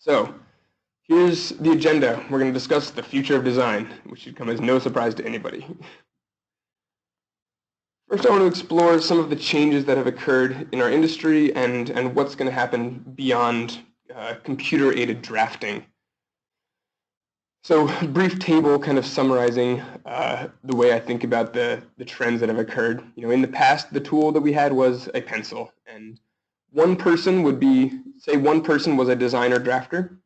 So here's the agenda. We're going to discuss the future of design, which should come as no surprise to anybody. First, I want to explore some of the changes that have occurred in our industry and what's going to happen beyond computer-aided drafting. So a brief table kind of summarizing the way I think about the trends that have occurred. In the past, the tool that we had was a pencil, and one person would be, say one person was a designer drafter,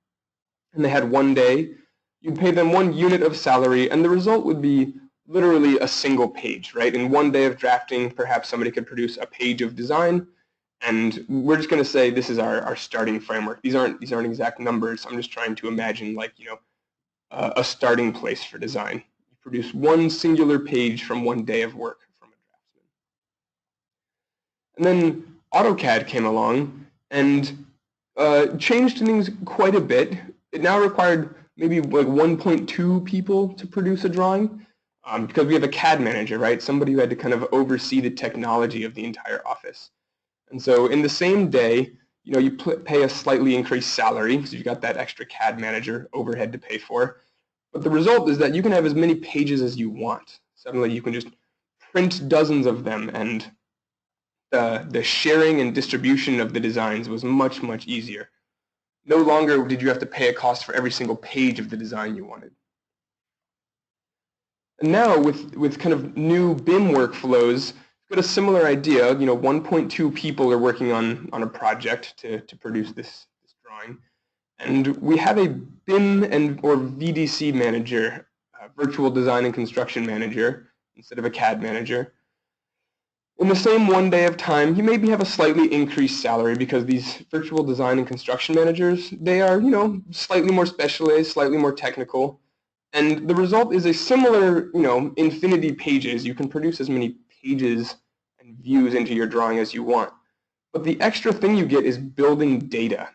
and they had one day. You'd pay them 1 unit of salary, and the result would be literally a single page, right? In 1 day of drafting, perhaps somebody could produce a page of design, and we're just going to say this is our starting framework. These aren't exact numbers. I'm just trying to imagine, like, a starting place for design. You produce 1 singular page from 1 day of work from a draftsman. And then AutoCAD came along and changed things quite a bit. It now required maybe like 1.2 people to produce a drawing because we have a CAD manager, right? Somebody who had to kind of oversee the technology of the entire office. And so in the same day, you pay a slightly increased salary because you've got that extra CAD manager overhead to pay for. But the result is that you can have as many pages as you want. Suddenly you can just print dozens of them, and the sharing and distribution of the designs was much, much easier. No longer did you have to pay a cost for every single page of the design you wanted. And now with kind of new BIM workflows, we've got a similar idea. 1.2 people are working on a project to produce this drawing. And we have a BIM or VDC manager, virtual design and construction manager, instead of a CAD manager. In the same 1 day of time, you maybe have a slightly increased salary because these virtual design and construction managers, they are, slightly more specialized, slightly more technical. And the result is a similar, infinity pages. You can produce as many pages and views into your drawing as you want. But the extra thing you get is building data.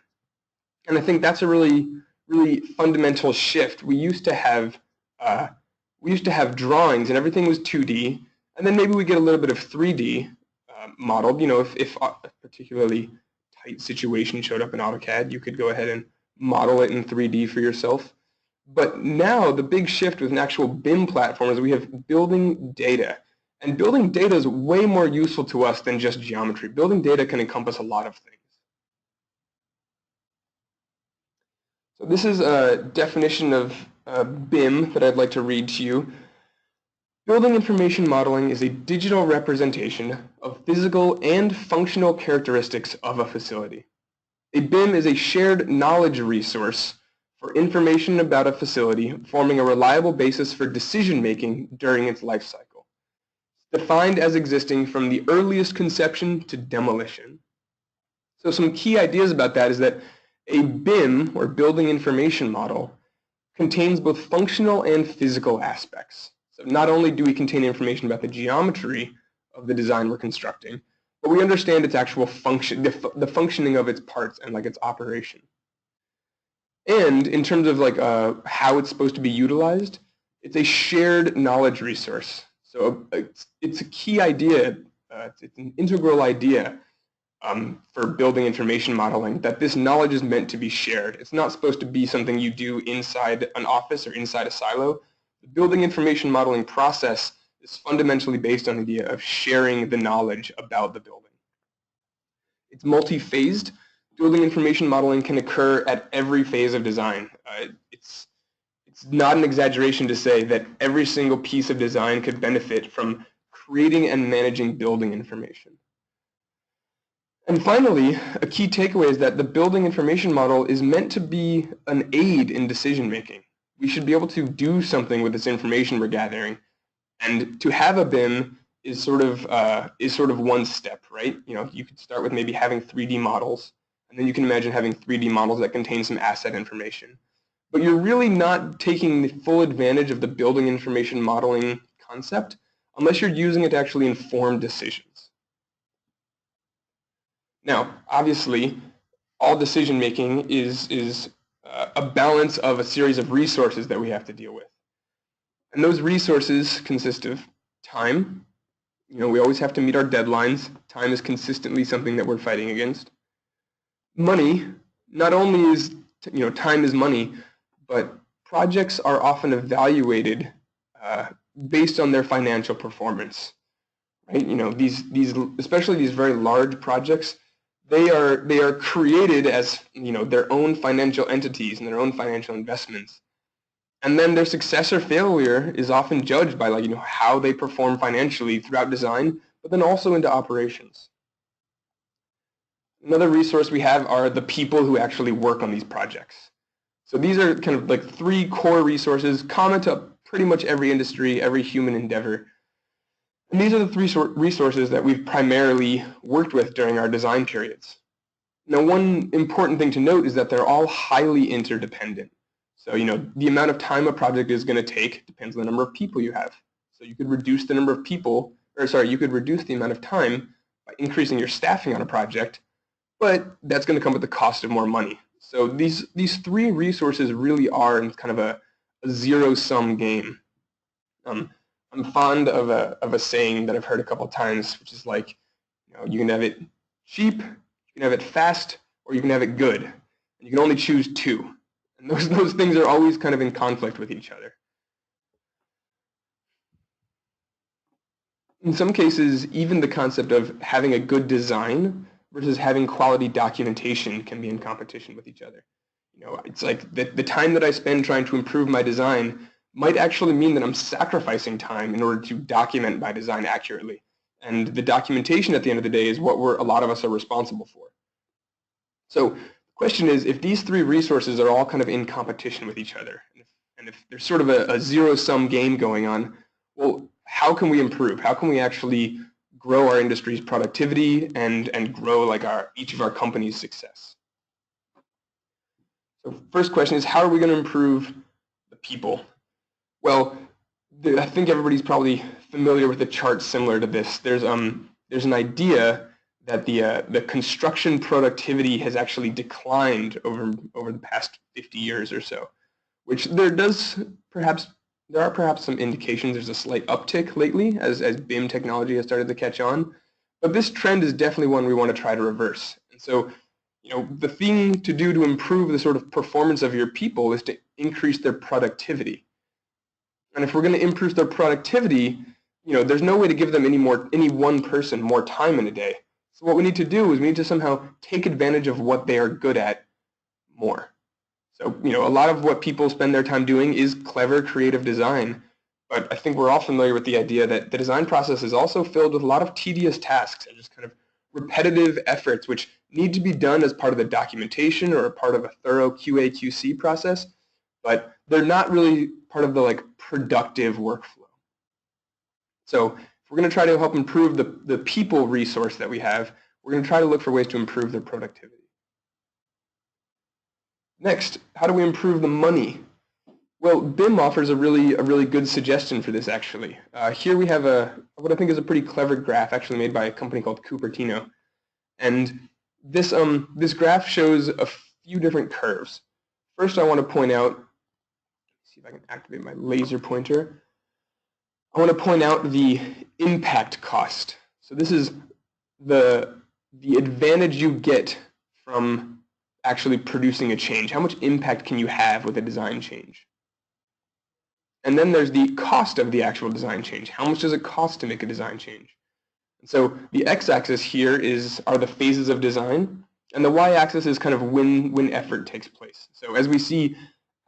And I think that's a really, really fundamental shift. We used to have drawings and everything was 2D, and then maybe we get a little bit of 3D modeled. If a particularly tight situation showed up in AutoCAD, you could go ahead and model it in 3D for yourself. But now the big shift with an actual BIM platform is we have building data. And building data is way more useful to us than just geometry. Building data can encompass a lot of things. So this is a definition of BIM that I'd like to read to you. Building information modeling is a digital representation of physical and functional characteristics of a facility. A BIM is a shared knowledge resource for information about a facility, forming a reliable basis for decision-making during its life cycle. Defined as existing from the earliest conception to demolition. So some key ideas about that is that a BIM, or building information model, contains both functional and physical aspects. So not only do we contain information about the geometry of the design we're constructing, but we understand its actual function, the functioning of its parts and like its operation. And in terms of like how it's supposed to be utilized, it's a shared knowledge resource. So it's a key idea, it's an integral idea for building information modeling, that this knowledge is meant to be shared. It's not supposed to be something you do inside an office or inside a silo. The building information modeling process is fundamentally based on the idea of sharing the knowledge about the building. It's multi-phased. Building information modeling can occur at every phase of design. It's not an exaggeration to say that every single piece of design could benefit from creating and managing building information. And finally, a key takeaway is that the building information model is meant to be an aid in decision making. We should be able to do something with this information we're gathering, and to have a BIM is sort of one step, right? You could start with maybe having 3D models, and then you can imagine having 3D models that contain some asset information. But you're really not taking the full advantage of the building information modeling concept unless you're using it to actually inform decisions. Now, obviously, all decision-making is a balance of a series of resources that we have to deal with. And those resources consist of time. We always have to meet our deadlines. Time is consistently something that we're fighting against. Money. Not only is time is money, but projects are often evaluated based on their financial performance, right? These especially these very large projects, they are created as their own financial entities and their own financial investments, and then their success or failure is often judged by how they perform financially throughout design, but then also into operations. Another resource we have are the people who actually work on these projects. So these are kind of like 3 core resources common to pretty much every industry, every human endeavor. And these are the 3 resources that we've primarily worked with during our design periods. Now, one important thing to note is that they're all highly interdependent. So, the amount of time a project is going to take depends on the number of people you have. So you could reduce the number of people, you could reduce the amount of time by increasing your staffing on a project, but that's going to come with the cost of more money. So these 3 resources really are in kind of a zero-sum game. I'm fond of a saying that I've heard a couple of times, which is like, you can have it cheap, you can have it fast, or you can have it good. And you can only choose 2. And those things are always kind of in conflict with each other. In some cases, even the concept of having a good design versus having quality documentation can be in competition with each other. It's like the time that I spend trying to improve my design might actually mean that I'm sacrificing time in order to document my design accurately. And the documentation at the end of the day is what a lot of us are responsible for. So the question is, if these 3 resources are all kind of in competition with each other, and if there's sort of a zero-sum game going on, well, how can we improve? How can we actually grow our industry's productivity and grow each of our company's success? So first question is, how are we going to improve the people? Well, I think everybody's probably familiar with a chart similar to this. There's an idea that the construction productivity has actually declined over the past 50 years or so, which there are perhaps some indications there's a slight uptick lately as BIM technology has started to catch on, but this trend is definitely one we want to try to reverse. And so, the thing to do to improve the sort of performance of your people is to increase their productivity. And if we're going to improve their productivity, there's no way to give them any one person more time in a day. So what we need to do is we need to somehow take advantage of what they are good at more. So, a lot of what people spend their time doing is clever, creative design. But I think we're all familiar with the idea that the design process is also filled with a lot of tedious tasks and just kind of repetitive efforts which need to be done as part of the documentation or a part of a thorough QA/QC process, but they're not really part of the productive workflow. So if we're going to try to help improve the people resource that we have, we're going to try to look for ways to improve their productivity. Next, how do we improve the money? Well, BIM offers a really good suggestion for this, actually. Here we have what I think is a pretty clever graph, actually made by a company called Cupertino. And this graph shows a few different curves. First, I want to point out, see if I can activate my laser pointer. I want to point out the impact cost. So this is the advantage you get from actually producing a change. How much impact can you have with a design change? And then there's the cost of the actual design change. How much does it cost to make a design change? And so the x-axis here are the phases of design, and the y-axis is kind of when effort takes place. So as we see,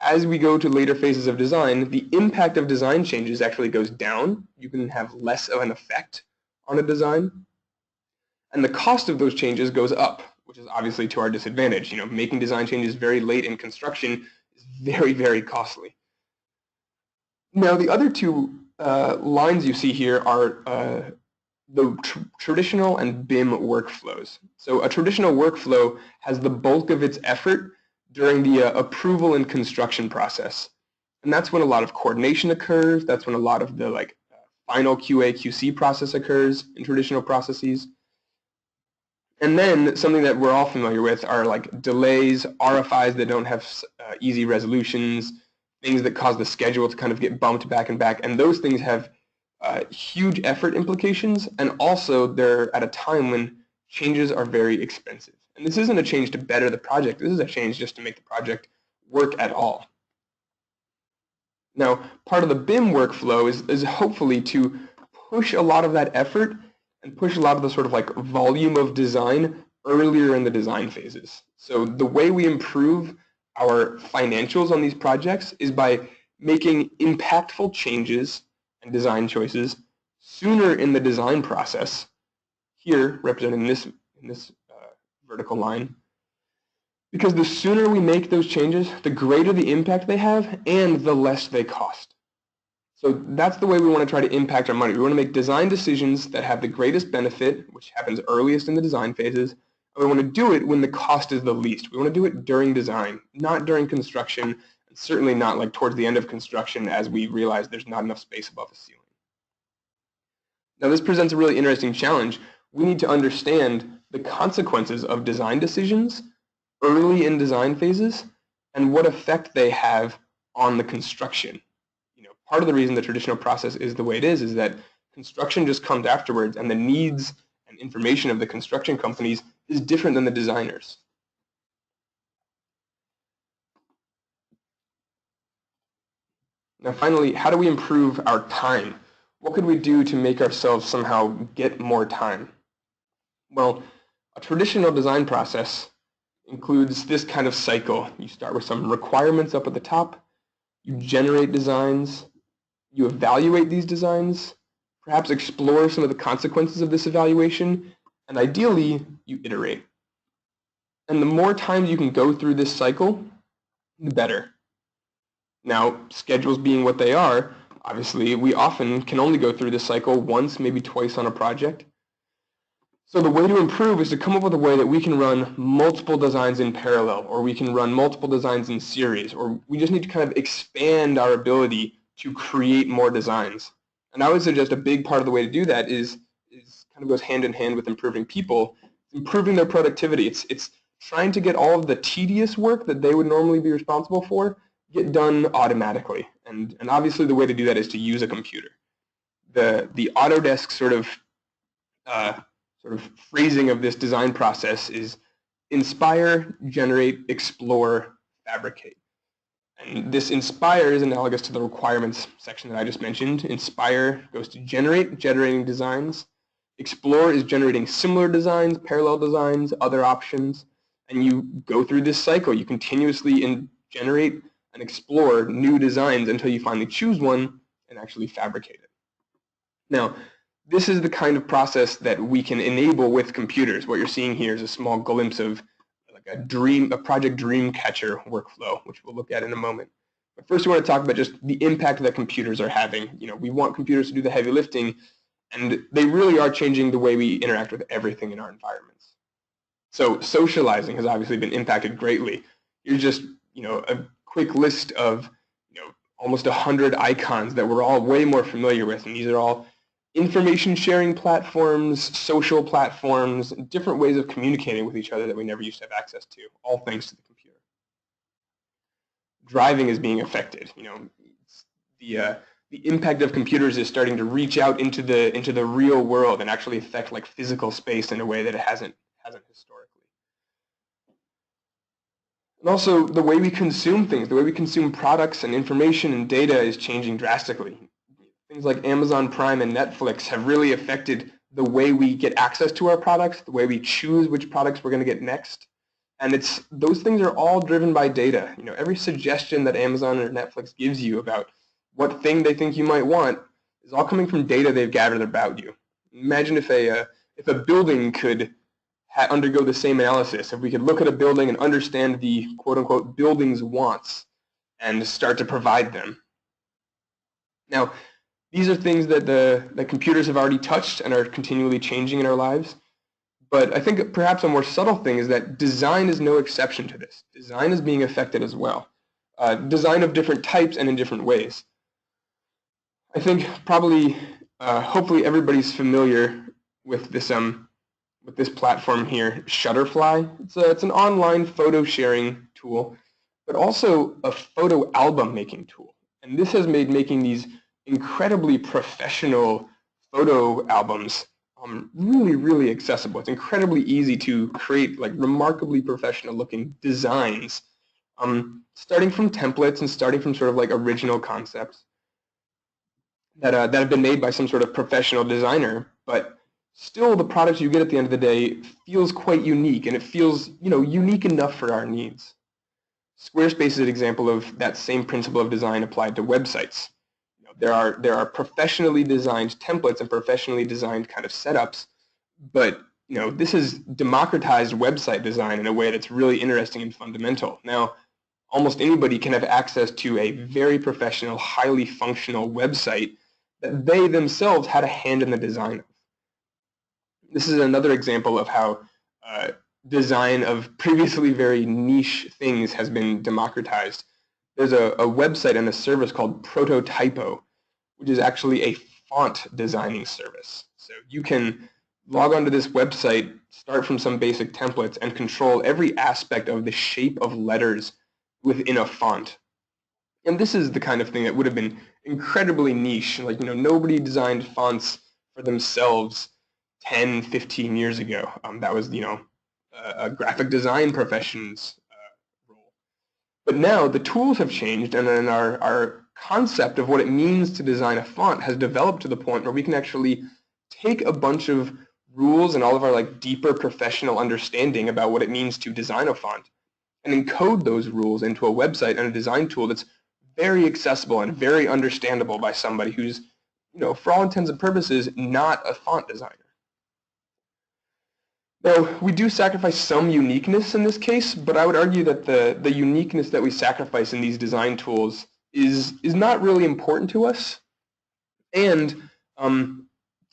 as we go to later phases of design, the impact of design changes actually goes down. You can have less of an effect on a design. And the cost of those changes goes up, which is obviously to our disadvantage. Making design changes very late in construction is very, very costly. Now, the other 2 lines you see here are the traditional and BIM workflows. So a traditional workflow has the bulk of its effort during the approval and construction process. And that's when a lot of coordination occurs. That's when a lot of the final QA/QC process occurs in traditional processes. And then something that we're all familiar with are delays, RFIs that don't have easy resolutions, things that cause the schedule to kind of get bumped back and back. And those things have huge effort implications, and also they're at a time when changes are very expensive. And this isn't a change to better the project. This is a change just to make the project work at all. Now, part of the BIM workflow is hopefully to push a lot of that effort and push a lot of the sort of like volume of design earlier in the design phases. So the way we improve our financials on these projects is by making impactful changes and design choices sooner in the design process, here represented in this vertical line, because the sooner we make those changes, the greater the impact they have and the less they cost. So that's the way we want to try to impact our money. We want to make design decisions that have the greatest benefit, which happens earliest in the design phases, and we want to do it when the cost is the least. We want to do it during design, not during construction, and certainly not like towards the end of construction as we realize there's not enough space above the ceiling. Now this presents a really interesting challenge. We need to understand the consequences of design decisions early in design phases and what effect they have on the construction. Part of the reason the traditional process is the way it is that construction just comes afterwards, and the needs and information of the construction companies is different than the designers. Now finally, how do we improve our time? What could we do to make ourselves somehow get more time? Well, a traditional design process includes this kind of cycle. You start with some requirements up at the top, you generate designs, you evaluate these designs, perhaps explore some of the consequences of this evaluation, and ideally, you iterate. And the more times you can go through this cycle, the better. Now, schedules being what they are, obviously, we often can only go through this cycle once, maybe twice on a project. So the way to improve is to come up with a way that we can run multiple designs in parallel, or we can run multiple designs in series, or we just need to kind of expand our ability to create more designs. And I would suggest a big part of the way to do that is kind of goes hand in hand with improving people, improving their productivity. It's trying to get all of the tedious work that they would normally be responsible for get done automatically. And obviously the way to do that is to use a computer. The Autodesk sort of phrasing of this design process is inspire, generate, explore, fabricate. And this inspire is analogous to the requirements section that I just mentioned. Inspire goes to generating designs. Explore is generating similar designs, parallel designs, other options. And you go through this cycle. You continuously generate and explore new designs until you finally choose one and actually fabricate it. Now, this is the kind of process that we can enable with computers. What you're seeing here is a small glimpse of a project dream catcher workflow, which we'll look at in a moment. But first we want to talk about just the impact that computers are having. We want computers to do the heavy lifting, and they really are changing the way we interact with everything in our environments. So socializing has obviously been impacted greatly. Here's just a quick list of almost 100 icons that we're all way more familiar with, and these are all information sharing platforms, social platforms, different ways of communicating with each other that we never used to have access to, all thanks to the computer. Driving is being affected. The impact of computers is starting to reach out into the real world and actually affect like physical space in a way that it hasn't historically. And also the way we consume things, the way we consume products and information and data is changing drastically. Things like Amazon Prime and Netflix have really affected the way we get access to our products, the way we choose which products we're going to get next. And those things are all driven by data. Every suggestion that Amazon or Netflix gives you about what thing they think you might want is all coming from data they've gathered about you. Imagine if a building could undergo the same analysis, if we could look at a building and understand the quote-unquote building's wants and start to provide them. Now, these are things that the computers have already touched and are continually changing in our lives. But I think perhaps a more subtle thing is that design is no exception to this. Design is being affected as well. Design of different types and in different ways. I think probably, hopefully everybody's familiar with this platform here, Shutterfly. It's an online photo sharing tool, but also a photo album making tool. And this has made making these incredibly professional photo albums really, really accessible. It's incredibly easy to create like remarkably professional looking designs, starting from templates and starting from sort of like original concepts that have been made by some sort of professional designer, but still the product you get at the end of the day feels quite unique, and it feels, unique enough for our needs. Squarespace is an example of that same principle of design applied to websites. There are professionally designed templates and professionally designed kind of setups, but this is democratized website design in a way that's really interesting and fundamental. Now, almost anybody can have access to a very professional, highly functional website that they themselves had a hand in the design of. This is another example of how design of previously very niche things has been democratized. There's a website and a service called Prototypo, which is actually a font designing service. So you can log onto this website, start from some basic templates, and control every aspect of the shape of letters within a font. And this is the kind of thing that would have been incredibly niche. Like, nobody designed fonts for themselves 10, 15 years ago. That was, a graphic design profession's role. But now the tools have changed, and then our concept of what it means to design a font has developed to the point where we can actually take a bunch of rules and all of our like deeper professional understanding about what it means to design a font and encode those rules into a website and a design tool that's very accessible and very understandable by somebody who's, for all intents and purposes, not a font designer. Now, we do sacrifice some uniqueness in this case, but I would argue that the uniqueness that we sacrifice in these design tools is not really important to us. And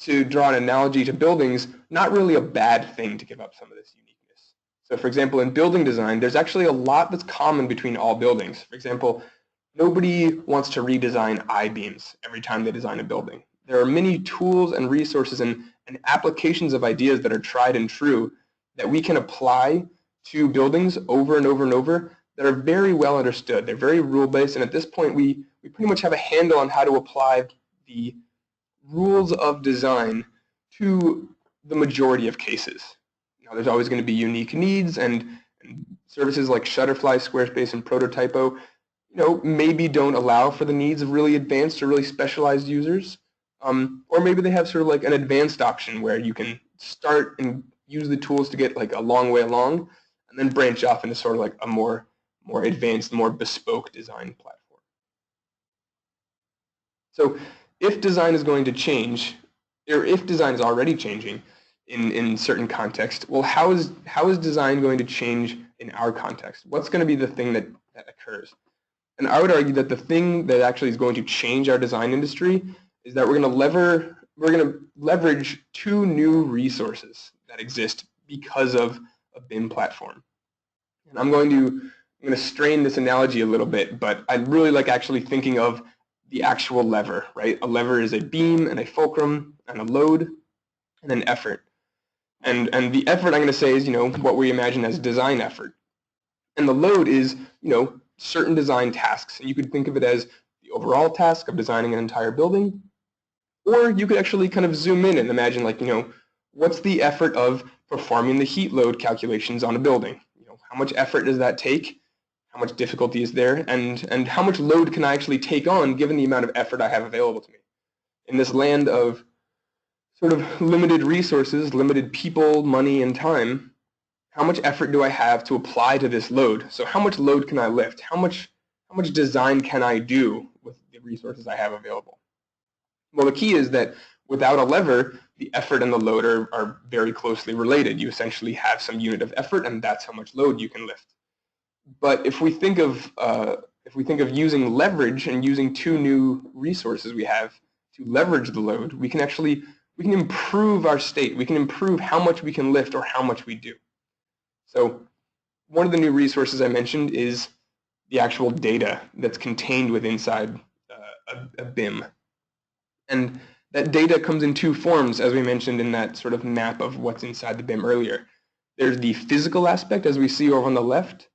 to draw an analogy to buildings, not really a bad thing to give up some of this uniqueness. So for example, in building design, there's actually a lot that's common between all buildings. For example, nobody wants to redesign I-beams every time they design a building. There are many tools and resources and applications of ideas that are tried and true that we can apply to buildings over and over and over that are very well understood. They're very rule-based, and at this point we pretty much have a handle on how to apply the rules of design to the majority of cases. There's always going to be unique needs, and services like Shutterfly, Squarespace, and Prototypo, maybe don't allow for the needs of really advanced or really specialized users. Or maybe they have sort of like an advanced option where you can start and use the tools to get like a long way along, and then branch off into sort of like a more advanced, more bespoke design platform. So if design is going to change, or if design is already changing in certain contexts, well, how is design going to change in our context? What's going to be the thing that occurs? And I would argue that the thing that actually is going to change our design industry is that we're going to leverage two new resources that exist because of a BIM platform. And I'm going to strain this analogy a little bit, but I really like actually thinking of the actual lever, right? A lever is a beam and a fulcrum and a load and an effort. And the effort I'm going to say is, what we imagine as design effort. And the load is, certain design tasks. And you could think of it as the overall task of designing an entire building. Or you could actually kind of zoom in and imagine like, what's the effort of performing the heat load calculations on a building? How much effort does that take? How much difficulty is there? And how much load can I actually take on given the amount of effort I have available to me? In this land of sort of limited resources, limited people, money, and time, how much effort do I have to apply to this load? So how much load can I lift? How much design can I do with the resources I have available? Well, the key is that without a lever, the effort and the load are very closely related. You essentially have some unit of effort, and that's how much load you can lift. But if we think of using leverage and using two new resources we have to leverage the load, we can improve our state. We can improve how much we can lift or how much we do. So one of the new resources I mentioned is the actual data that's contained inside a BIM. And that data comes in two forms, as we mentioned in that sort of map of what's inside the BIM earlier. There's the physical aspect, as we see over on the left,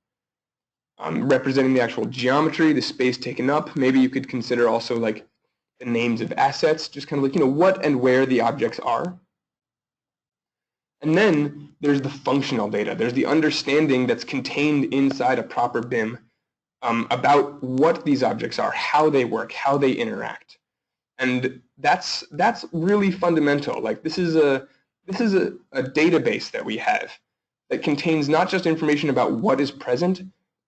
representing the actual geometry, the space taken up. Maybe you could consider also like the names of assets, just kind of like, what and where the objects are. And then there's the functional data. There's the understanding that's contained inside a proper BIM about what these objects are, how they work, how they interact. And that's really fundamental. Like this is a database that we have that contains not just information about what is present,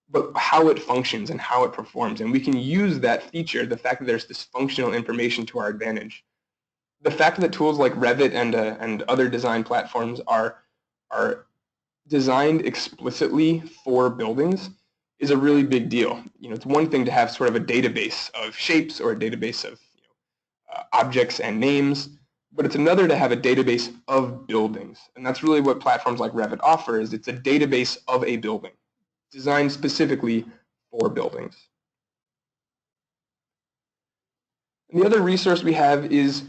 but how it functions and how it performs. And we can use that feature, the fact that there's this functional information, to our advantage. The fact that tools like Revit and other design platforms are designed explicitly for buildings is a really big deal. You know, it's one thing to have sort of a database of shapes or a database of objects and names, but it's another to have a database of buildings. And that's really what platforms like Revit offer, is it's a database of a building designed specifically for buildings. And the other resource we have is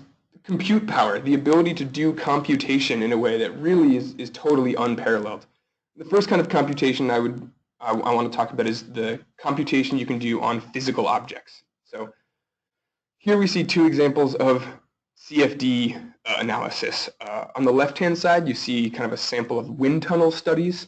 compute power, the ability to do computation in a way that really is totally unparalleled. The first kind of computation I want to talk about is the computation you can do on physical objects. So here we see two examples of CFD analysis. On the left-hand side, you see kind of a sample of wind tunnel studies.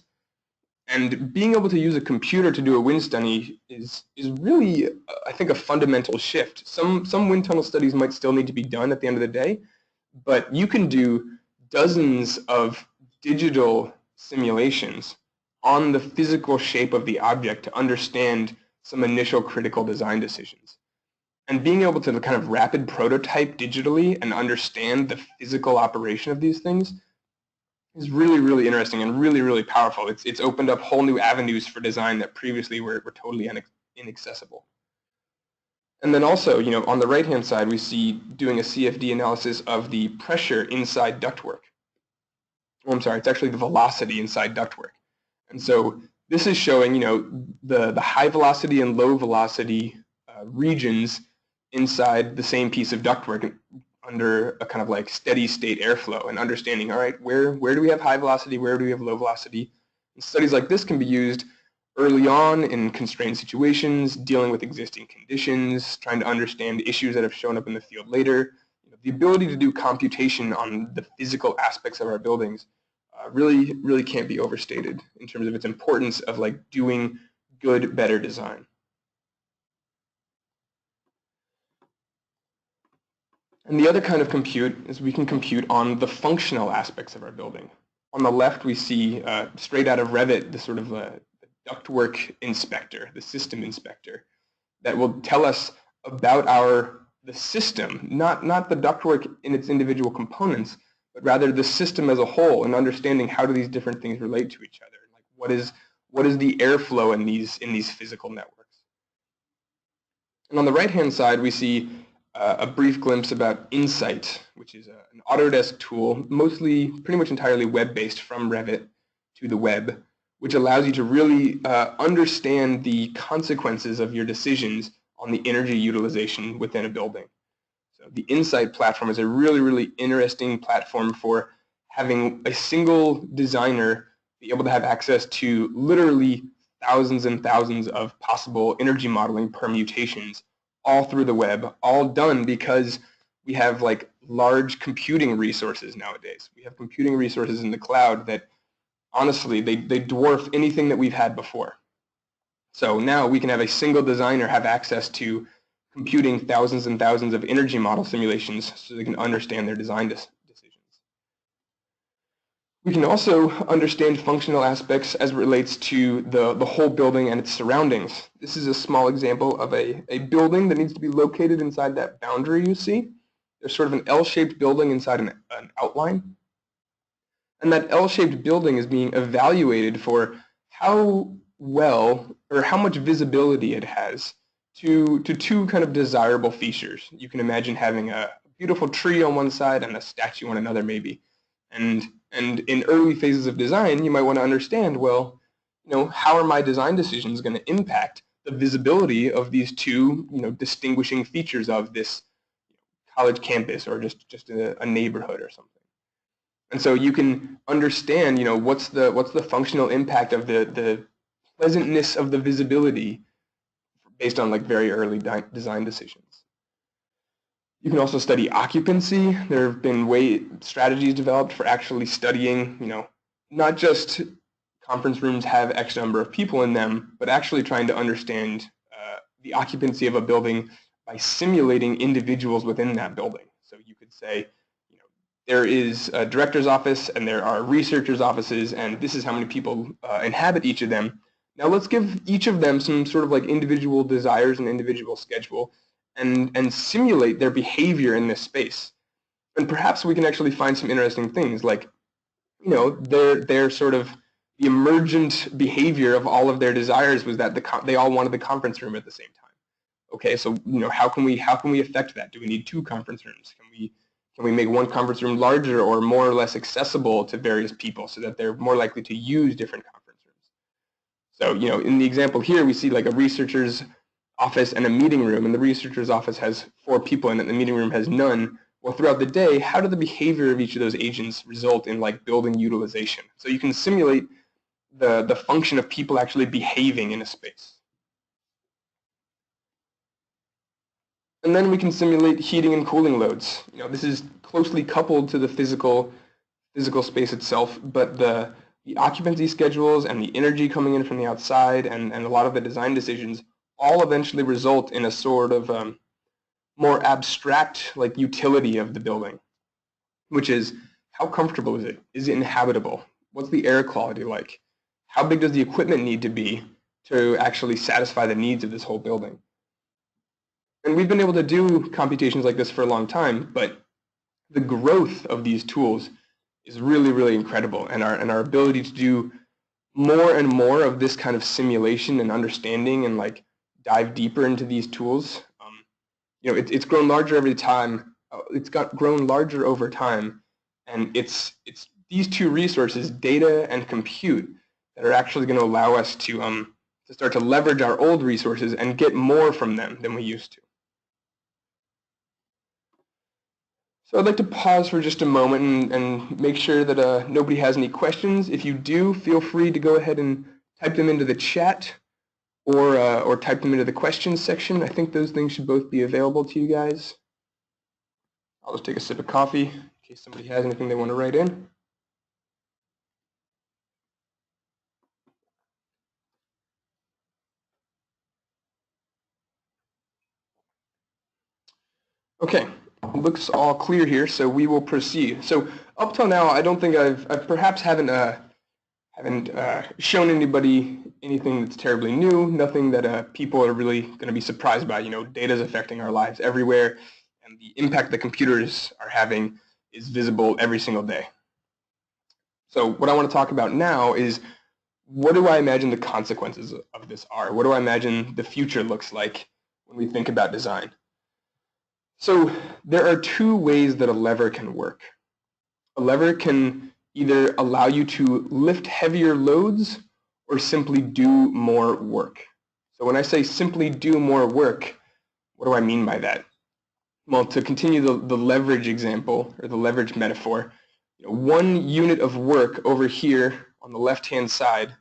And being able to use a computer to do a wind study is really, I think, a fundamental shift. Some wind tunnel studies might still need to be done at the end of the day, but you can do dozens of digital simulations on the physical shape of the object to understand some initial critical design decisions. And being able to kind of rapid prototype digitally and understand the physical operation of these things is really, really interesting and really, really powerful. It's opened up whole new avenues for design that previously were totally inaccessible. And then also, you know, on the right-hand side, we see doing a CFD analysis of the pressure inside ductwork. Oh, I'm sorry, it's actually the velocity inside ductwork. And so this is showing, you know, the high velocity and low velocity regions inside the same piece of ductwork under a kind of like steady state airflow, and understanding, all right, where do we have high velocity, where do we have low velocity? And studies like this can be used early on in constrained situations, dealing with existing conditions, trying to understand issues that have shown up in the field later. You know, the ability to do computation on the physical aspects of our buildings really can't be overstated in terms of its importance of like doing good, better design. And the other kind of compute is we can compute on the functional aspects of our building. On the left, we see straight out of Revit the sort of ductwork inspector, the system inspector, that will tell us about the system, not the ductwork in its individual components, but rather the system as a whole, and understanding how do these different things relate to each other. Like what is the airflow in these physical networks. And on the right-hand side, we see a brief glimpse about Insight, which is an Autodesk tool, pretty much entirely web-based from Revit to the web, which allows you to really understand the consequences of your decisions on the energy utilization within a building. So the Insight platform is a really, really interesting platform for having a single designer be able to have access to literally thousands and thousands of possible energy modeling permutations all through the web, all done because we have like large computing resources nowadays. We have computing resources in the cloud that honestly, they dwarf anything that we've had before. So now we can have a single designer have access to computing thousands and thousands of energy model simulations so they can understand their design decisions. We can also understand functional aspects as it relates to the whole building and its surroundings. This is a small example of a building that needs to be located inside that boundary you see. There's sort of an L-shaped building inside an outline. And that L-shaped building is being evaluated for how well or how much visibility it has to two kind of desirable features. You can imagine having a beautiful tree on one side and a statue on another maybe. And in early phases of design, you might want to understand, well, you know, how are my design decisions going to impact the visibility of these two, you know, distinguishing features of this college campus or just a neighborhood or something. And so you can understand, you know, what's the functional impact of the pleasantness of the visibility based on like very early design decisions. You can also study occupancy. There have been strategies developed for actually studying, not just conference rooms have X number of people in them, but actually trying to understand the occupancy of a building by simulating individuals within that building. So you could say, there is a director's office and there are researchers' offices, and this is how many people inhabit each of them. Now let's give each of them some sort of like individual desires and individual schedule and simulate their behavior in this space. And perhaps we can actually find some interesting things like, their sort of the emergent behavior of all of their desires was that they all wanted the conference room at the same time. Okay, so how can we affect that? Do we need two conference rooms? Can we make one conference room larger or more or less accessible to various people so that they're more likely to use different conference rooms? So in the example here, we see like a researcher's office and a meeting room, and the researcher's office has 4 people in it, and the meeting room has none. Well, throughout the day, how do the behavior of each of those agents result in like building utilization? So you can simulate the function of people actually behaving in a space. And then we can simulate heating and cooling loads. This is closely coupled to the physical space itself, but the occupancy schedules and the energy coming in from the outside and a lot of the design decisions all eventually result in a sort of more abstract like utility of the building, which is how comfortable is it? Is it inhabitable? What's the air quality like? How big does the equipment need to be to actually satisfy the needs of this whole building? And we've been able to do computations like this for a long time, but the growth of these tools is really, really incredible, and our ability to do more and more of this kind of simulation and understanding and like dive deeper into these tools. It's grown larger every time. It's grown larger over time, and it's these two resources, data and compute, that are actually going to allow us to start to leverage our old resources and get more from them than we used to. So I'd like to pause for just a moment and make sure that nobody has any questions. If you do, feel free to go ahead and type them into the chat or type them into the questions section. I think those things should both be available to you guys. I'll just take a sip of coffee in case somebody has anything they want to write in. Okay, looks all clear here, so we will proceed. So up till now, I don't think I've perhaps haven't shown anybody anything that's terribly new, nothing that people are really going to be surprised by. Data is affecting our lives everywhere, and the impact that computers are having is visible every single day. So what I want to talk about now is, what do I imagine the consequences of this are? What do I imagine the future looks like when we think about design? So there are 2 ways that a lever can work. A lever can either allow you to lift heavier loads or simply do more work. So when I say simply do more work, what do I mean by that? Well, to continue the leverage example or the leverage metaphor, 1 unit of work over here on the left-hand side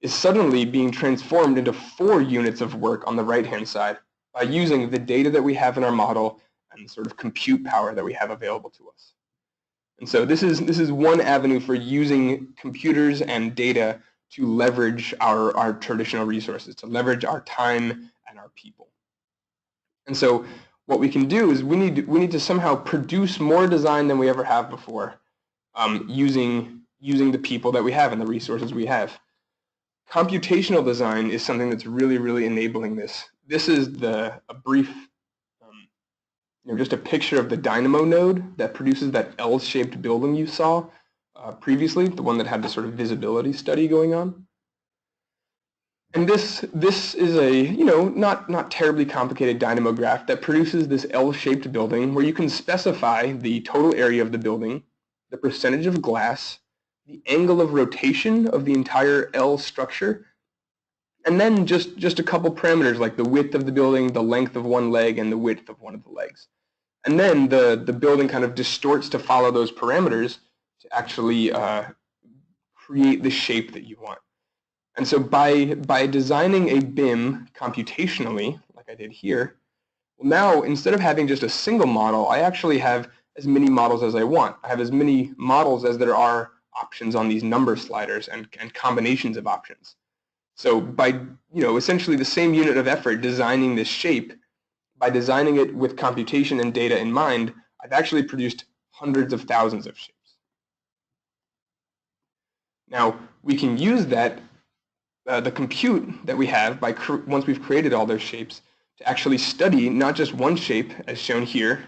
is suddenly being transformed into 4 units of work on the right-hand side by using the data that we have in our model and the sort of compute power that we have available to us. And so this is one avenue for using computers and data to leverage our traditional resources, to leverage our time and our people. And so what we can do is we need to somehow produce more design than we ever have before, using the people that we have and the resources we have. Computational design is something that's really, really enabling this. This is a brief, just a picture of the dynamo node that produces that L-shaped building you saw previously, the one that had the sort of visibility study going on. And this is a, not terribly complicated dynamo graph that produces this L-shaped building where you can specify the total area of the building, the percentage of glass, the angle of rotation of the entire L structure, and then just a couple parameters like the width of the building, the length of one leg, and the width of one of the legs. And then the building kind of distorts to follow those parameters to actually create the shape that you want. And so by designing a BIM computationally, like I did here, Well, now, instead of having just a single model, I actually have as many models as I want. I have as many models as there are options on these number sliders and combinations of options. So by essentially the same unit of effort designing this shape, by designing it with computation and data in mind, I've actually produced hundreds of thousands of shapes. Now, we can use that, the compute that we have once we've created all those shapes, to actually study not just one shape as shown here.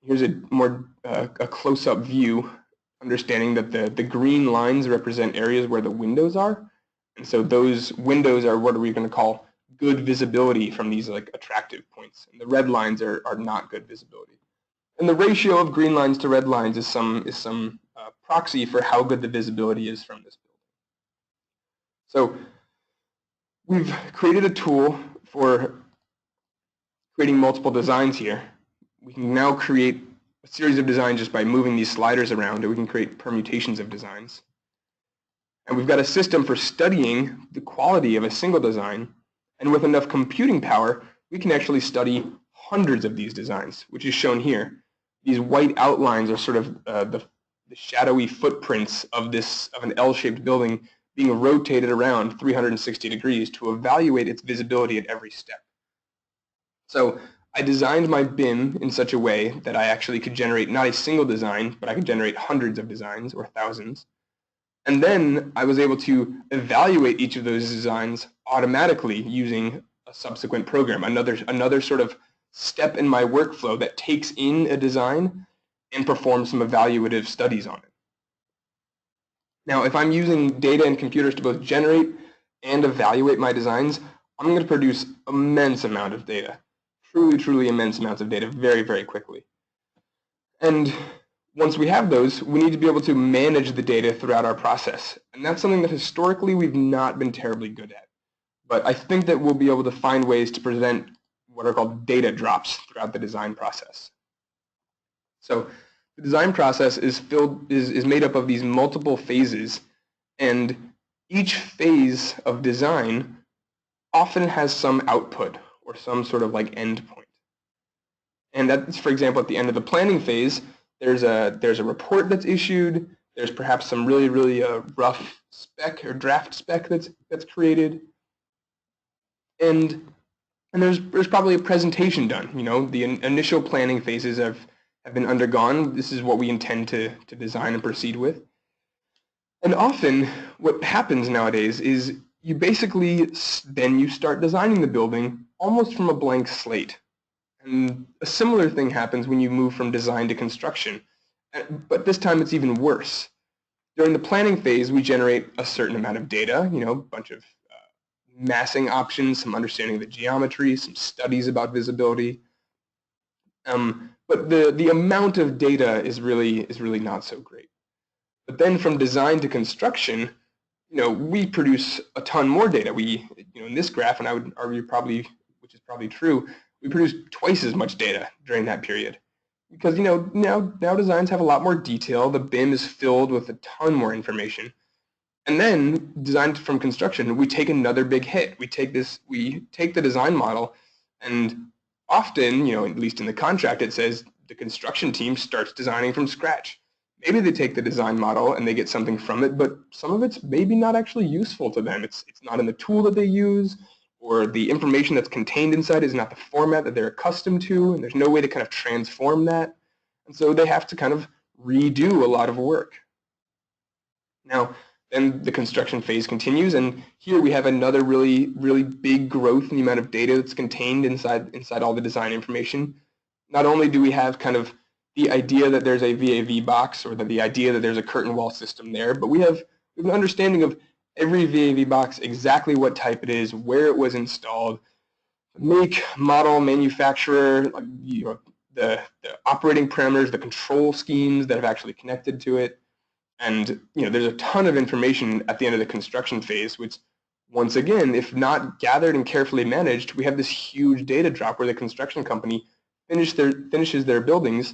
Here's a more a close-up view, understanding that the green lines represent areas where the windows are. And so those windows are what are we going to call good visibility from these like attractive points. And the red lines are not good visibility. And the ratio of green lines to red lines is some proxy for how good the visibility is from this building. So we've created a tool for creating multiple designs here. We can now create a series of designs just by moving these sliders around, or we can create permutations of designs. And we've got a system for studying the quality of a single design, and with enough computing power, we can actually study hundreds of these designs, which is shown here. These white outlines are sort of the shadowy footprints of an L-shaped building being rotated around 360 degrees to evaluate its visibility at every step. So I designed my BIM in such a way that I actually could generate not a single design, but I could generate hundreds of designs or thousands. And then I was able to evaluate each of those designs automatically using a subsequent program, another sort of step in my workflow that takes in a design and performs some evaluative studies on it. Now, if I'm using data and computers to both generate and evaluate my designs, I'm going to produce immense amount of data, truly immense amounts of data very, very quickly. And once we have those, we need to be able to manage the data throughout our process. And that's something that historically we've not been terribly good at. But I think that we'll be able to find ways to present what are called data drops throughout the design process. So the design process is made up of these multiple phases, and each phase of design often has some output or some sort of like endpoint. And that's, for example, at the end of the planning phase, there's a report that's issued. There's perhaps some really rough spec or draft spec that's created, and there's probably a presentation done. The initial planning phases have been undergone. This is what we intend to design and proceed with. And often, what happens nowadays is you basically then you start designing the building almost from a blank slate. And a similar thing happens when you move from design to construction, but this time it's even worse. During the planning phase, we generate a certain amount of data, a bunch of massing options, some understanding of the geometry, some studies about visibility. But the amount of data is really not so great. But then from design to construction, we produce a ton more data. We, in this graph, and I would argue probably, which is probably true, we produce twice as much data during that period. Because now designs have a lot more detail. The BIM is filled with a ton more information. And then design from construction, we take another big hit. We take the design model, and often, at least in the contract, it says the construction team starts designing from scratch. Maybe they take the design model and they get something from it, but some of it's maybe not actually useful to them. It's not in the tool that they use, or the information that's contained inside is not the format that they're accustomed to, and there's no way to kind of transform that. And so they have to kind of redo a lot of work. Now, then the construction phase continues, and here we have another really big growth in the amount of data that's contained inside all the design information. Not only do we have kind of the idea that there's a VAV box, or the idea that there's a curtain wall system there, but we have an understanding of every VAV box, exactly what type it is, where it was installed, make, model, manufacturer, the operating parameters, the control schemes that have actually connected to it. And there's a ton of information at the end of the construction phase, which, once again, if not gathered and carefully managed, we have this huge data drop where the construction company finishes their buildings,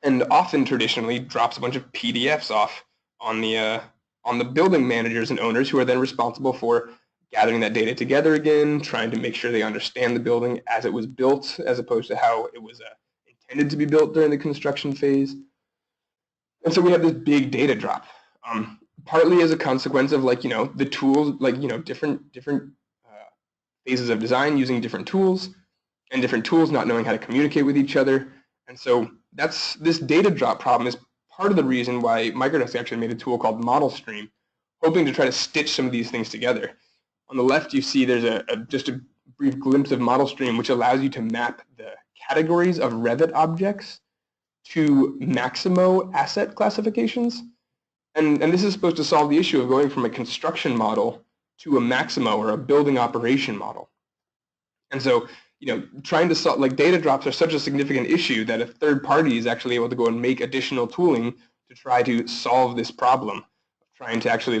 and often traditionally drops a bunch of PDFs off on the building managers and owners, who are then responsible for gathering that data together again, trying to make sure they understand the building as it was built, as opposed to how it was intended to be built during the construction phase. And so we have this big data drop, partly as a consequence of the tools, different phases of design using different tools, and different tools not knowing how to communicate with each other. And so this data drop problem is part of the reason why Microdesk actually made a tool called Model Stream, hoping to try to stitch some of these things together. On the left, you see there's just a brief glimpse of Model Stream, which allows you to map the categories of Revit objects to Maximo asset classifications. And this is supposed to solve the issue of going from a construction model to a Maximo or a building operation model. And so, trying to solve, data drops are such a significant issue that a third party is actually able to go and make additional tooling to try to solve this problem, trying to actually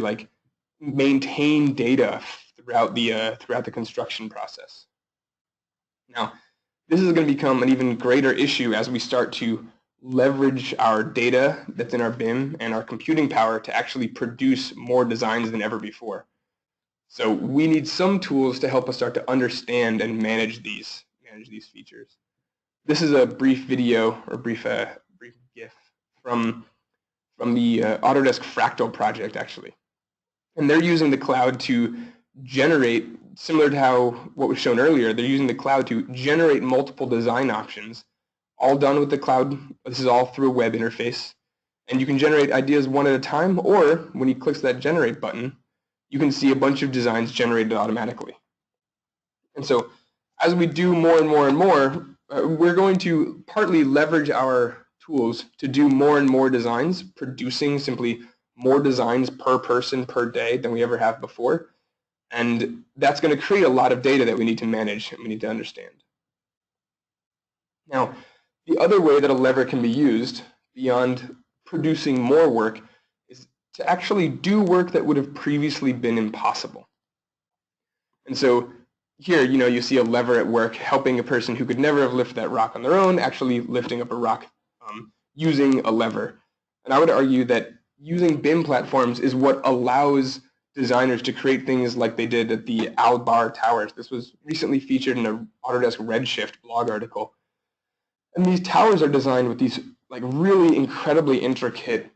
maintain data throughout the construction process. Now, this is going to become an even greater issue as we start to leverage our data that's in our BIM and our computing power to actually produce more designs than ever before. So we need some tools to help us start to understand and manage these features. This is a brief video or brief GIF from the Autodesk Fractal project, actually. And they're using the cloud to generate, similar to what was shown earlier, they're using the cloud to generate multiple design options, all done with the cloud. This is all through a web interface. And you can generate ideas one at a time, or when you click that generate button, you can see a bunch of designs generated automatically. And so as we do more and more and more, we're going to partly leverage our tools to do more and more designs, producing simply more designs per person per day than we ever have before. And that's going to create a lot of data that we need to manage and we need to understand. Now, the other way that a lever can be used beyond producing more work is to actually do work that would have previously been impossible. And so here, you see a lever at work helping a person who could never have lifted that rock on their own, actually lifting up a rock using a lever. And I would argue that using BIM platforms is what allows designers to create things like they did at the Albar Towers. This was recently featured in a Autodesk Redshift blog article. And these towers are designed with these really incredibly intricate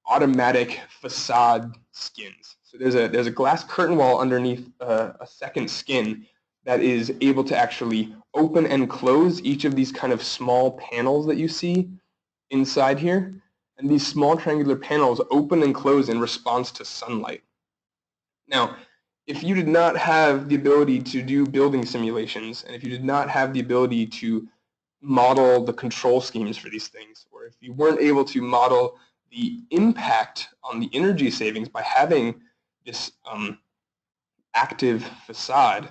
automatic facade skins. So there's a glass curtain wall underneath a second skin that is able to actually open and close each of these kind of small panels that you see inside here. And these small triangular panels open and close in response to sunlight. Now, if you did not have the ability to do building simulations, and if you did not have the ability to model the control schemes for these things, or if you weren't able to model the impact on the energy savings by having this active facade,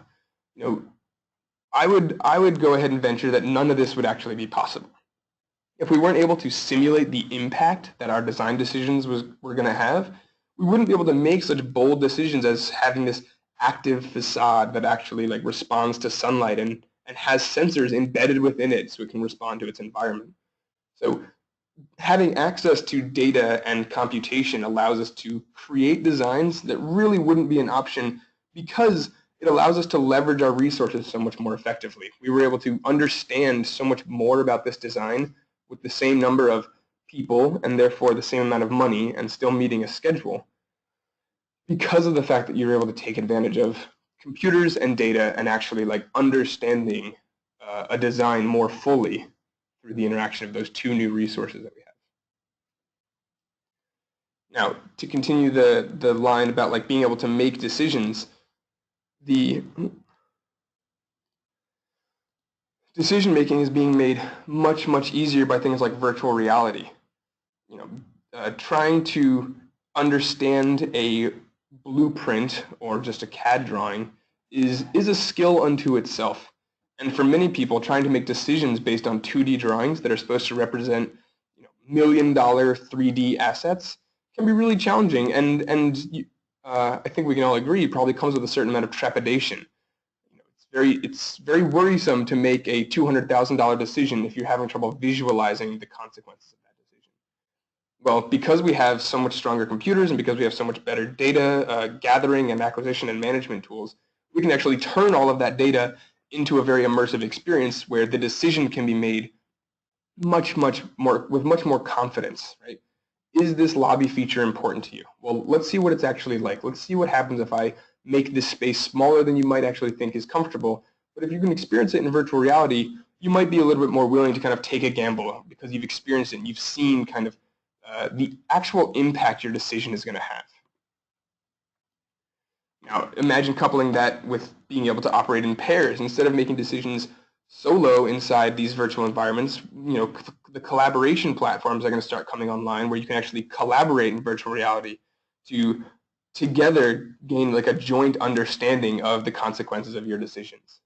I would go ahead and venture that none of this would actually be possible. If we weren't able to simulate the impact that our design decisions were going to have, we wouldn't be able to make such bold decisions as having this active facade that actually responds to sunlight and has sensors embedded within it so it can respond to its environment. So having access to data and computation allows us to create designs that really wouldn't be an option because it allows us to leverage our resources so much more effectively. We were able to understand so much more about this design with the same number of people and therefore the same amount of money and still meeting a schedule because of the fact that you're able to take advantage of computers and data and actually understanding a design more fully through the interaction of those two new resources that we have. Now, to continue the line about being able to make decisions, the decision making is being made much, much easier by things like virtual reality. Trying to understand a blueprint or just a CAD drawing is a skill unto itself. And for many people, trying to make decisions based on 2D drawings that are supposed to represent million-dollar 3D assets can be really challenging. And I think we can all agree it probably comes with a certain amount of trepidation. It's very worrisome to make a $200,000 decision if you're having trouble visualizing the consequences of that decision. Well, because we have so much stronger computers and because we have so much better data gathering and acquisition and management tools, we can actually turn all of that data into a very immersive experience where the decision can be made much more confidence, right? Is this lobby feature important to you? Well, let's see what it's actually like. Let's see what happens if I make this space smaller than you might actually think is comfortable. But if you can experience it in virtual reality, you might be a little bit more willing to kind of take a gamble because you've experienced it and you've seen kind of the actual impact your decision is going to have. Now, imagine coupling that with being able to operate in pairs instead of making decisions solo inside these virtual environments. The collaboration platforms are going to start coming online where you can actually collaborate in virtual reality to together gain like a joint understanding of the consequences of your decisions.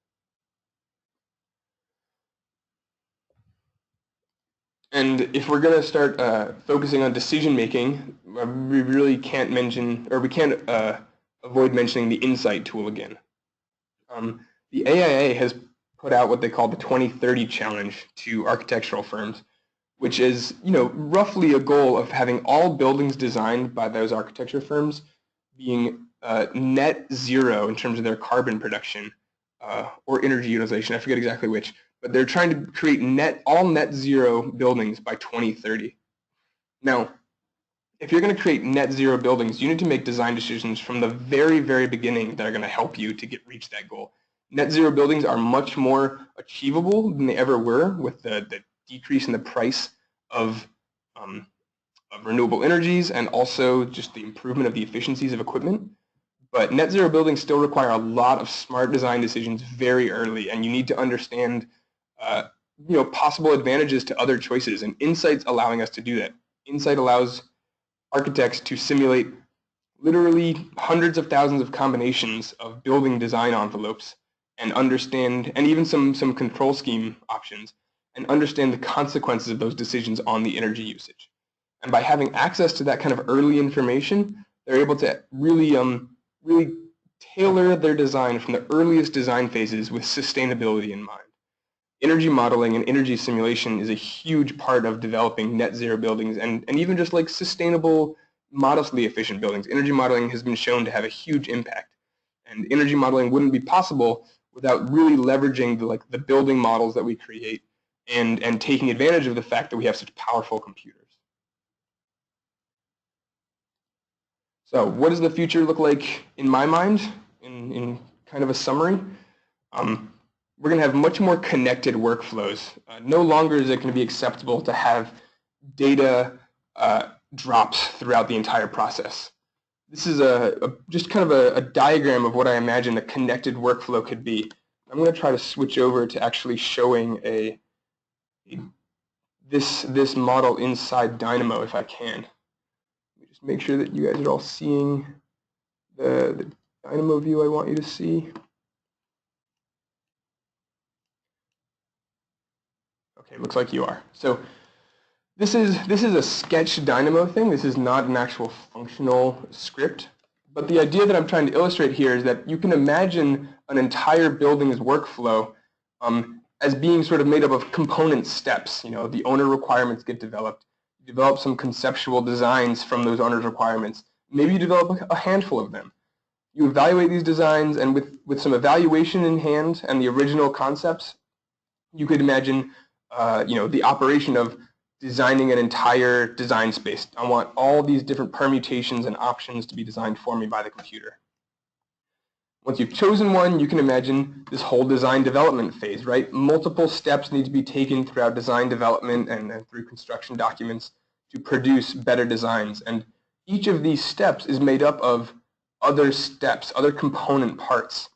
And if we're going to start focusing on decision making, we really can't mention, or we can't avoid mentioning the Insight tool again. The AIA has put out what they call the 2030 challenge to architectural firms, which is roughly a goal of having all buildings designed by those architecture firms being net zero in terms of their carbon production or energy utilization. I forget exactly which, but they're trying to create all net zero buildings by 2030. Now, if you're going to create net zero buildings, you need to make design decisions from the very, very beginning that are going to help you to reach that goal. Net zero buildings are much more achievable than they ever were with the decrease in the price of renewable energies and also just the improvement of the efficiencies of equipment. But net zero buildings still require a lot of smart design decisions very early, and you need to understand possible advantages to other choices, and Insight's allowing us to do that. Insight allows architects to simulate literally hundreds of thousands of combinations of building design envelopes and understand, and even some control scheme options, and understand the consequences of those decisions on the energy usage. And by having access to that kind of early information, they're able to really tailor their design from the earliest design phases with sustainability in mind. Energy modeling and energy simulation is a huge part of developing net zero buildings and even just like sustainable, modestly efficient buildings. Energy modeling has been shown to have a huge impact. And energy modeling wouldn't be possible without really leveraging the building models that we create and taking advantage of the fact that we have such powerful computers. So what does the future look like in my mind, in kind of a summary? We're going to have much more connected workflows. No longer is it going to be acceptable to have data drops throughout the entire process. This is just kind of a diagram of what I imagine a connected workflow could be. I'm going to try to switch over to actually showing this model inside Dynamo if I can. Let me just make sure that you guys are all seeing the Dynamo view I want you to see. Okay, looks like you are. So this is a sketch Dynamo thing. This is not an actual functional script. But the idea that I'm trying to illustrate here is that you can imagine an entire building's workflow as being sort of made up of component steps. The owner requirements get developed. You develop some conceptual designs from those owner's requirements. Maybe you develop a handful of them. You evaluate these designs, and with some evaluation in hand and the original concepts, you could imagine the operation of designing an entire design space. I want all these different permutations and options to be designed for me by the computer. Once you've chosen one, you can imagine this whole design development phase, right? Multiple steps need to be taken throughout design development and through construction documents to produce better designs. And each of these steps is made up of other steps, other component parts.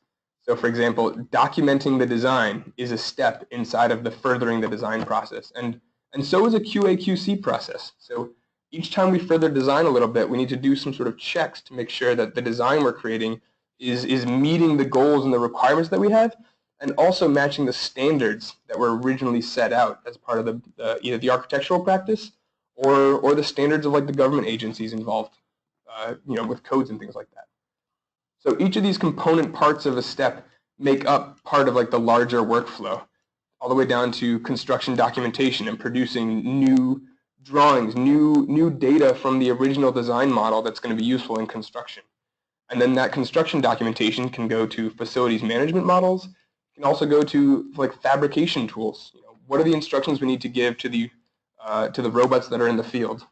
So for example, documenting the design is a step inside of the furthering the design process. And so is a QA/QC process. So each time we further design a little bit, we need to do some sort of checks to make sure that the design we're creating is meeting the goals and the requirements that we have, and also matching the standards that were originally set out as part of either the architectural practice or the standards of like the government agencies involved, with codes and things like that. So each of these component parts of a step make up part of like the larger workflow, all the way down to construction documentation and producing new drawings, new data from the original design model that's going to be useful in construction. And then that construction documentation can go to facilities management models. It can also go to like fabrication tools. What are the instructions we need to give to the robots that are in the field?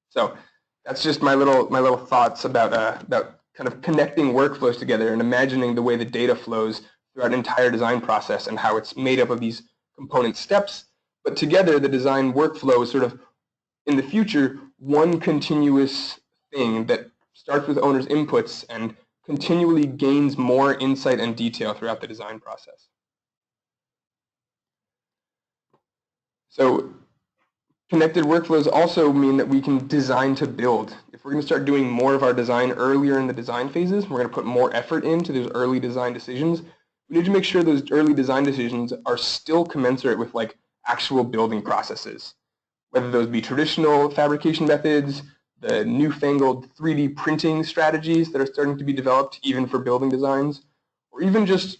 So that's just my little thoughts about kind of connecting workflows together and imagining the way the data flows throughout an entire design process and how it's made up of these component steps. But together, the design workflow is sort of, in the future, one continuous thing that starts with owner's inputs and continually gains more insight and detail throughout the design process. So connected workflows also mean that we can design to build. If we're going to start doing more of our design earlier in the design phases, we're going to put more effort into those early design decisions. We need to make sure those early design decisions are still commensurate with like actual building processes, whether those be traditional fabrication methods, the newfangled 3D printing strategies that are starting to be developed even for building designs, or even just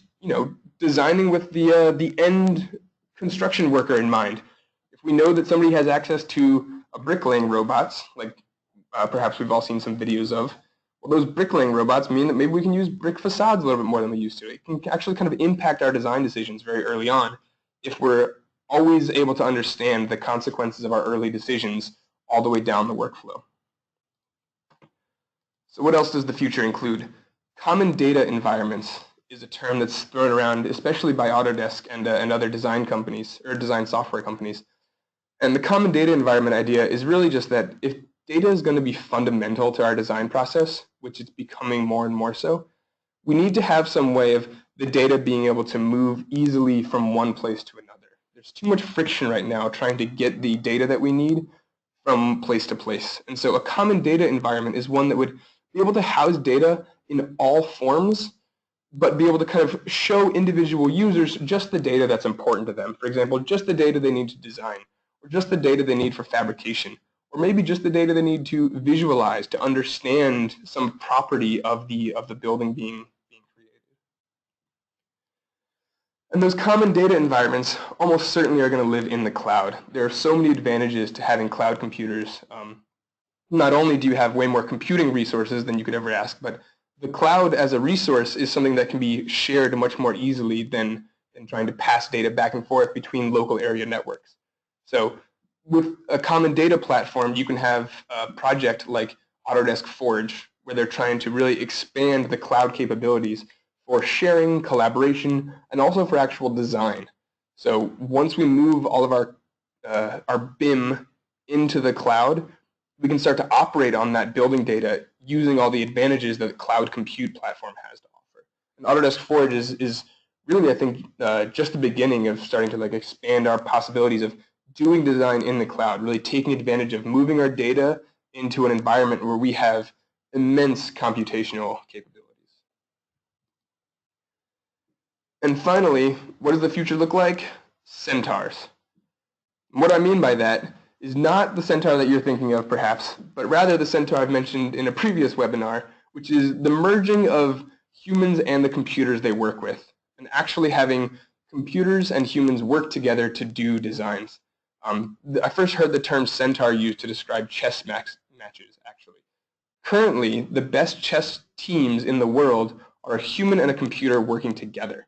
designing with the end construction worker in mind. If we know that somebody has access to a bricklaying robots, like perhaps we've all seen some videos of, well, those bricklaying robots mean that maybe we can use brick facades a little bit more than we used to. It can actually kind of impact our design decisions very early on if we're always able to understand the consequences of our early decisions all the way down the workflow. So what else does the future include? Common data environments is a term that's thrown around, especially by Autodesk and other design companies or design software companies. And the common data environment idea is really just that if data is going to be fundamental to our design process, which it's becoming more and more so, we need to have some way of the data being able to move easily from one place to another. There's too much friction right now trying to get the data that we need from place to place. And so a common data environment is one that would be able to house data in all forms, but be able to kind of show individual users just the data that's important to them. For example, just the data they need to design, or just the data they need for fabrication, or maybe just the data they need to visualize to understand some property of the building being created. And those common data environments almost certainly are going to live in the cloud. There are so many advantages to having cloud computers. Not only do you have way more computing resources than you could ever ask, but the cloud as a resource is something that can be shared much more easily than trying to pass data back and forth between local area networks. So with a common data platform, you can have a project like Autodesk Forge, where they're trying to really expand the cloud capabilities for sharing, collaboration, and also for actual design. So once we move all of our BIM into the cloud, we can start to operate on that building data using all the advantages that the cloud compute platform has to offer. And Autodesk Forge is really, I think, just the beginning of starting to expand our possibilities of doing design in the cloud, really taking advantage of moving our data into an environment where we have immense computational capabilities. And finally, what does the future look like? Centaurs. And what I mean by that is not the Centaur that you're thinking of, perhaps, but rather the Centaur I've mentioned in a previous webinar, which is the merging of humans and the computers they work with, and actually having computers and humans work together to do designs. I first heard the term Centaur used to describe chess matches, actually. Currently, the best chess teams in the world are a human and a computer working together.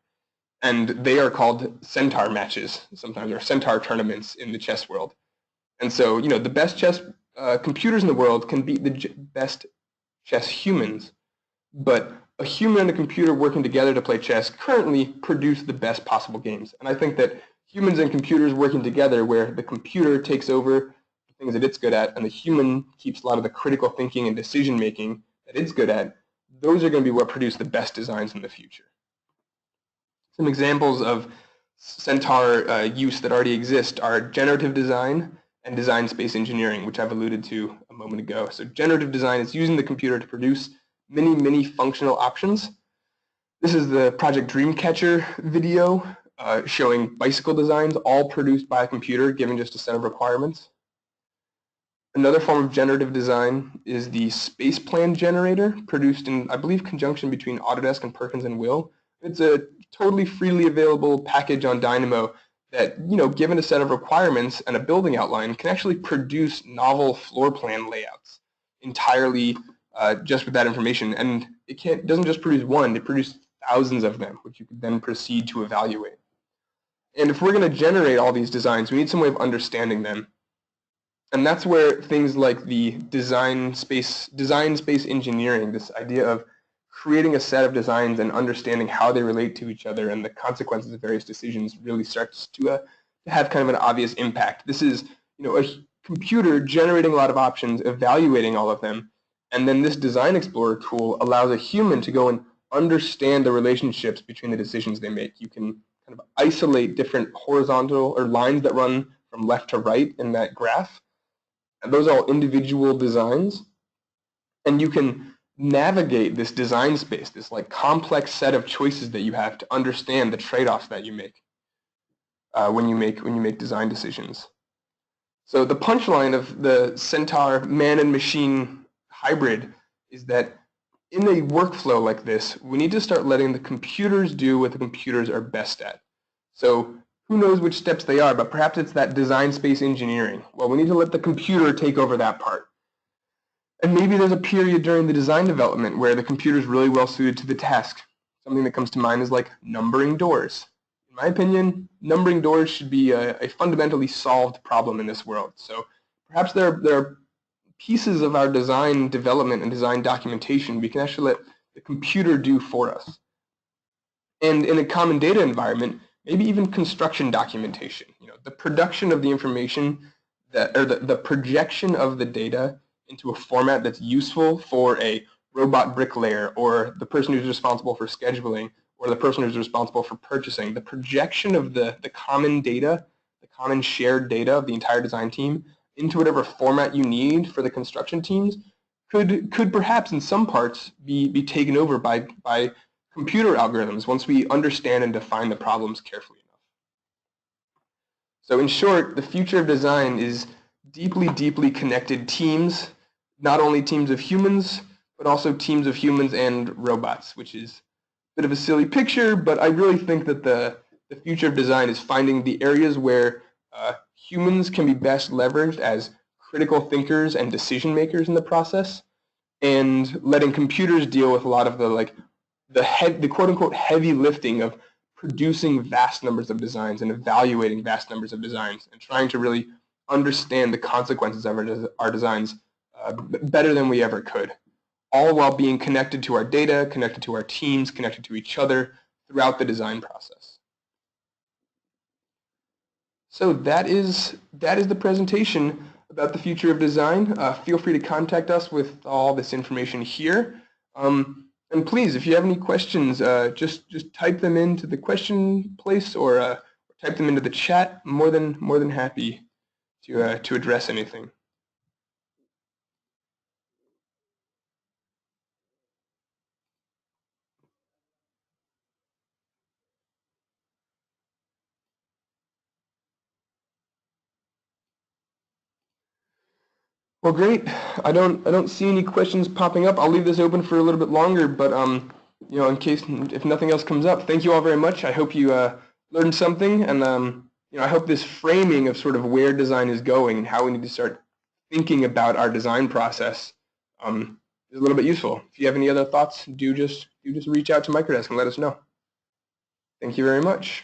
And they are called Centaur matches, sometimes, or Centaur tournaments in the chess world. And so, the best chess computers in the world can beat the best chess humans, but a human and a computer working together to play chess currently produce the best possible games. And I think that humans and computers working together, where the computer takes over the things that it's good at, and the human keeps a lot of the critical thinking and decision making that it's good at, those are going to be what produce the best designs in the future. Some examples of Centaur use that already exist are generative design and design space engineering, which I've alluded to a moment ago. So generative design is using the computer to produce many functional options. This is the Project Dreamcatcher video showing bicycle designs all produced by a computer given just a set of requirements. Another form of generative design is the space plan generator, produced in, I believe, conjunction between Autodesk and Perkins and Will. It's a totally freely available package on Dynamo that, given a set of requirements and a building outline, can actually produce novel floor plan layouts entirely just with that information. And it doesn't just produce one, it produces thousands of them, which you could then proceed to evaluate. And if we're going to generate all these designs, we need some way of understanding them. And that's where things like the design space engineering, this idea of creating a set of designs and understanding how they relate to each other and the consequences of various decisions, really starts to have kind of an obvious impact. This is, a computer generating a lot of options, evaluating all of them, and then this Design Explorer tool allows a human to go and understand the relationships between the decisions they make. You can kind of isolate different horizontal or lines that run from left to right in that graph, and those are all individual designs, and you can navigate this design space, this like complex set of choices that you have to understand the trade-offs that you make when you make design decisions. So the punchline of the Centaur man and machine hybrid is that in a workflow like this, we need to start letting the computers do what the computers are best at. So who knows which steps they are, but perhaps it's that design space engineering. Well, we need to let the computer take over that part. And maybe there's a period during the design development where the computer is really well suited to the task. Something that comes to mind is like numbering doors. In my opinion, numbering doors should be a fundamentally solved problem in this world. So perhaps there are pieces of our design development and design documentation we can actually let the computer do for us. And in a common data environment, maybe even construction documentation. The production of the information or the projection of the data into a format that's useful for a robot bricklayer or the person who's responsible for scheduling or the person who's responsible for purchasing. The projection of the common data, the common shared data of the entire design team into whatever format you need for the construction teams could perhaps in some parts be taken over by computer algorithms once we understand and define the problems carefully enough. So in short, the future of design is deeply, deeply connected teams, not only teams of humans, but also teams of humans and robots, which is a bit of a silly picture, but I really think that the future of design is finding the areas where humans can be best leveraged as critical thinkers and decision makers in the process, and letting computers deal with a lot of the quote-unquote heavy lifting of producing vast numbers of designs and evaluating vast numbers of designs and trying to really understand the consequences of our designs better than we ever could, all while being connected to our data, connected to our teams, connected to each other throughout the design process. So that is the presentation about the future of design. Feel free to contact us with all this information here. And please, if you have any questions, just type them into the question place or type them into the chat. More than happy to address anything. Well, great. I don't see any questions popping up. I'll leave this open for a little bit longer, but in case if nothing else comes up, thank you all very much. I hope you learned something, and I hope this framing of sort of where design is going and how we need to start thinking about our design process is a little bit useful. If you have any other thoughts, do just reach out to Microdesk and let us know. Thank you very much.